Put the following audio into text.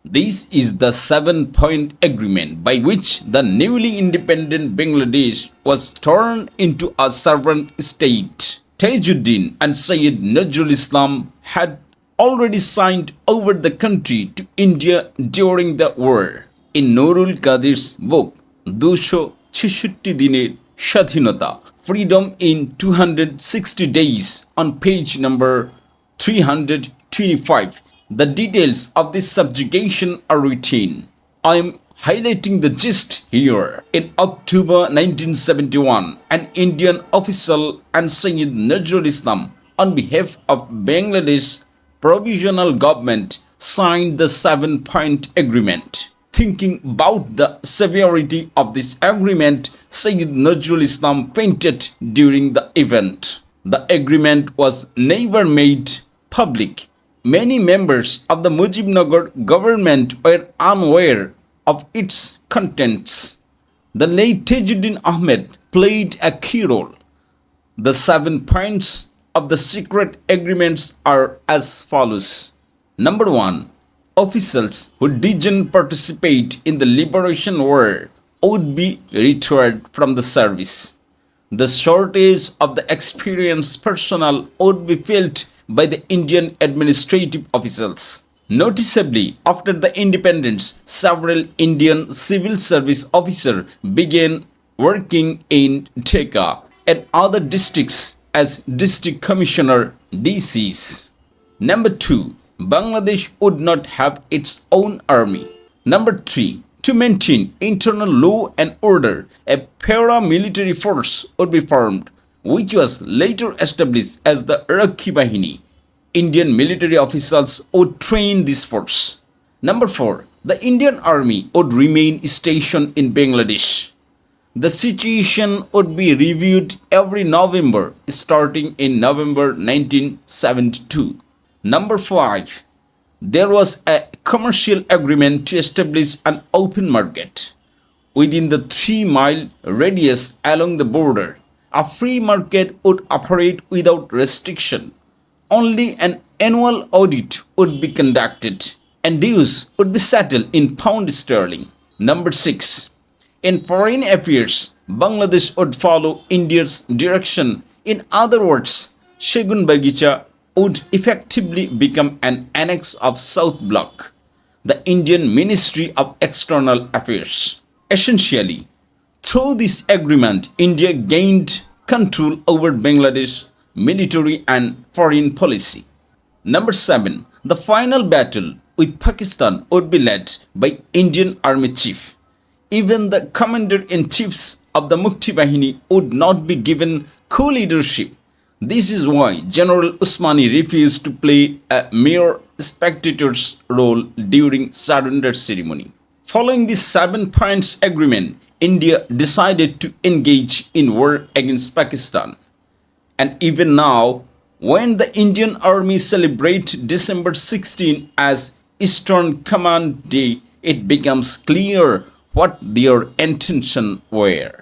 This is the 7-point agreement by which the newly independent Bangladesh was turned into a sovereign state. Tajuddin and Syed Nazrul Islam had already signed over the country to India during the war. In Nurul Kadir's book, Dush, 66 Diner Shadhinota, Freedom in 260 Days, on page number 325, the details of this subjugation are written. I am highlighting the gist here. In October 1971, an Indian official and Syed Nazrul Islam, on behalf of Bangladesh provisional government, signed the 7-point agreement. Thinking about the severity of this agreement, Syed Nazrul Islam fainted during the event. The agreement was never made public. Many members of the Mujibnagar government were unaware of its contents. The late Tajuddin Ahmed played a key role. The 7 points of the secret agreements are as follows. Number 1. Officials who didn't participate in the liberation war would be retired from the service. The shortage of the experienced personnel would be felt by the Indian administrative officials. Noticeably, after the independence, several Indian civil service officers began working in Dhaka and other districts as district commissioner DCs. Number 2. Bangladesh would not have its own army. Number 3. To maintain internal law and order, a paramilitary force would be formed, which was later established as the Rakhi Bahini. Indian military officials would train this force. Number 4. The Indian army would remain stationed in Bangladesh. The situation would be reviewed every November, starting in November 1972. Number 5. There was a commercial agreement to establish an open market within the 3-mile radius along the border. A free market would operate without restriction. Only an annual audit would be conducted and dues would be settled in pound sterling. Number 6. In foreign affairs, Bangladesh would follow India's direction. In other words, Segun Bagicha would effectively become an annex of South Bloc, the Indian Ministry of External Affairs. Essentially, through this agreement, India gained control over Bangladesh military and foreign policy. Number 7. The final battle with Pakistan would be led by Indian Army Chief. Even the commander-in-chiefs of the Mukti Bahini would not be given co-leadership. This is why General Usmani refused to play a mere spectator's role during surrender ceremony. Following this 7 points agreement, India decided to engage in war against Pakistan. And even now, when the Indian Army celebrates December 16 as Eastern Command Day, it becomes clear what their intentions were.